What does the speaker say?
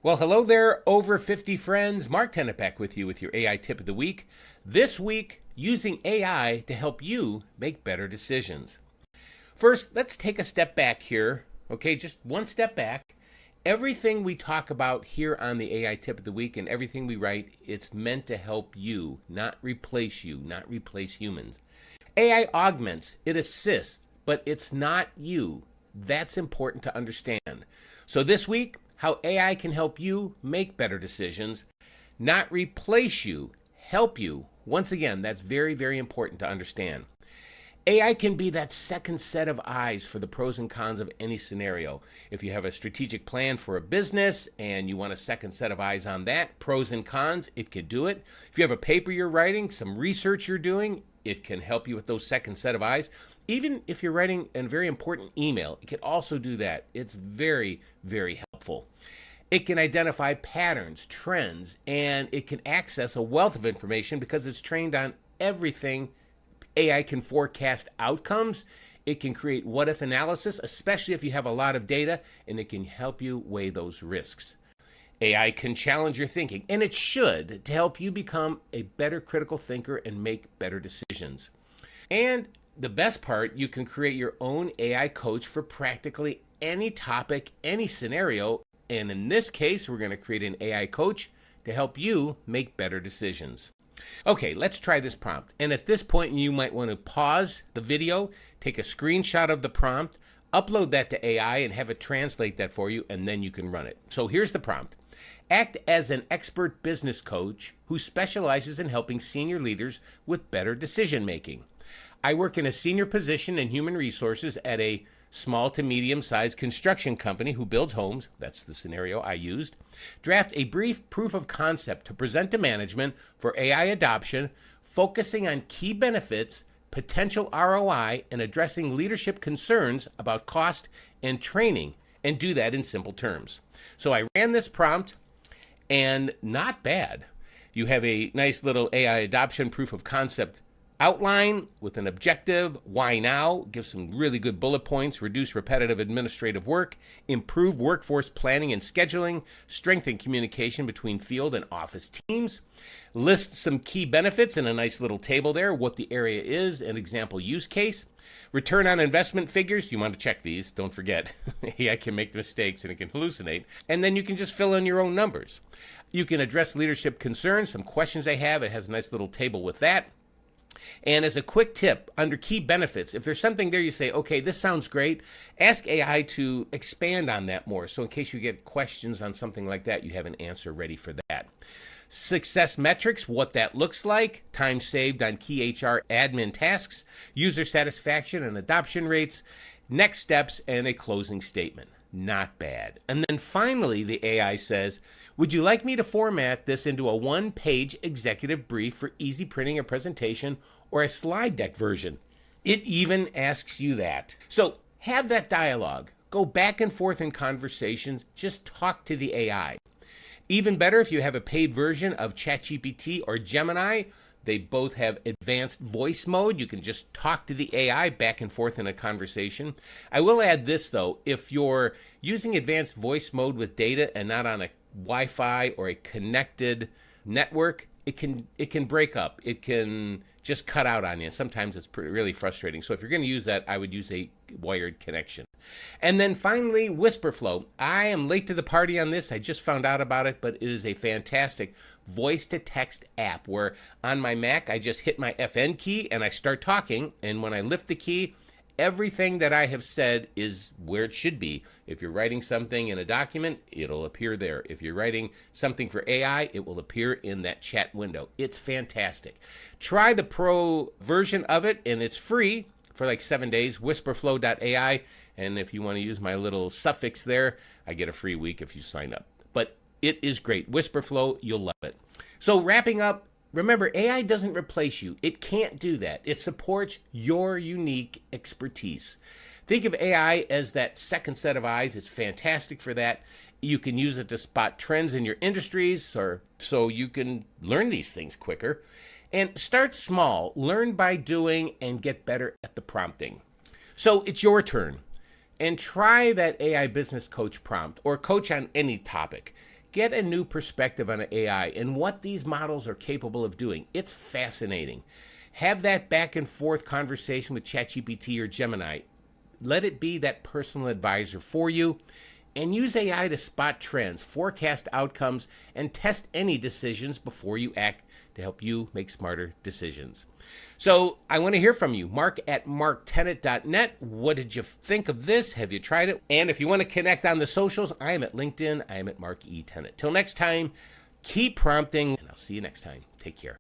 Well, hello there, over 50 friends. Mark Tennepak with you with your AI tip of the week. This week, using AI to help you make better decisions. First, let's take a step back here. Okay, just one step back. Everything we talk about here on the AI tip of the week and everything we write, it's meant to help you, not replace you, not replace humans. AI augments, it assists, but it's not you. That's important to understand. So this week, how AI can help you make better decisions, not replace you, help you. Once again, that's very, very important to understand. AI can be that second set of eyes for the pros and cons of any scenario. If you have a strategic plan for a business and you want a second set of eyes on that, pros and cons, it could do it. If you have a paper you're writing, some research you're doing, it can help you with those second set of eyes. Even if you're writing a very important email, it can also do that. It's very, very helpful. It can identify patterns, trends, and it can access a wealth of information because it's trained on everything. AI can forecast outcomes. It can create what-if analysis, especially if you have a lot of data, and it can help you weigh those risks. AI can challenge your thinking, and it should, to help you become a better critical thinker and make better decisions. And the best part, you can create your own AI coach for practically any topic, any scenario. And in this case, we're going to create an AI coach to help you make better decisions. Okay, let's try this prompt. And at this point, you might want to pause the video, take a screenshot of the prompt, upload that to AI and have it translate that for you, and then you can run it. So here's the prompt. Act as an expert business coach who specializes in helping senior leaders with better decision making. I work in a senior position in human resources at a small to medium-sized construction company who builds homes. That's the scenario I used. Draft a brief proof of concept to present to management for AI adoption, focusing on key benefits, potential ROI, and addressing leadership concerns about cost and training, and do that in simple terms. So I ran this prompt, and not bad. You have a nice little AI adoption proof of concept outline with an objective, why now, give some really good bullet points, reduce repetitive administrative work, improve workforce planning and scheduling, strengthen communication between field and office teams, list some key benefits in a nice little table there, what the area is, an example use case, return on investment figures, you want to check these, don't forget, AI can make mistakes and it can hallucinate, and then you can just fill in your own numbers. You can address leadership concerns, some questions they have, it has a nice little table with that. And as a quick tip, under key benefits, if there's something there you say, okay, this sounds great, ask AI to expand on that more. So in case you get questions on something like that, you have an answer ready for that. Success metrics, what that looks like, time saved on key HR admin tasks, user satisfaction and adoption rates, next steps, and a closing statement. Not bad. And then finally, the AI says, would you like me to format this into a one-page executive brief for easy printing or presentation or a slide deck version? It even asks you that. So have that dialogue. Go back and forth in conversations. Just talk to the AI. Even better if you have a paid version of ChatGPT or Gemini. They both have advanced voice mode. You can just talk to the AI back and forth in a conversation. I will add this, though. If you're using advanced voice mode with data and not on a Wi-Fi or a connected network, it can break up. It can just cut out on you. Sometimes it's really frustrating. So if you're going to use that, I would use a wired connection. And then finally, WhisperFlow. I am late to the party on this. I just found out about it, but it is a fantastic voice-to-text app where on my Mac, I just hit my FN key and I start talking. And when I lift the key, everything that I have said is where it should be. If you're writing something in a document, it'll appear there. If you're writing something for AI, it will appear in that chat window. It's fantastic. Try the pro version of it, and it's free for like 7 days, whisperflow.ai. And if you want to use my little suffix there, I get a free week if you sign up. But it is great. WhisperFlow, you'll love it. So wrapping up, remember, AI doesn't replace you. It can't do that. It supports your unique expertise. Think of AI as that second set of eyes. It's fantastic for that. You can use it to spot trends in your industries or so you can learn these things quicker. And start small, learn by doing, and get better at the prompting. So it's your turn. And try that AI business coach prompt or coach on any topic. Get a new perspective on AI and what these models are capable of doing. It's fascinating. Have that back and forth conversation with ChatGPT or Gemini. Let it be that personal advisor for you. And use AI to spot trends, forecast outcomes, and test any decisions before you act to help you make smarter decisions. So I want to hear from you. Mark@marktenet.net. What did you think of this? Have you tried it? And if you want to connect on the socials, I am at LinkedIn. I am at Mark E. Tenet. Till next time, keep prompting, and I'll see you next time. Take care.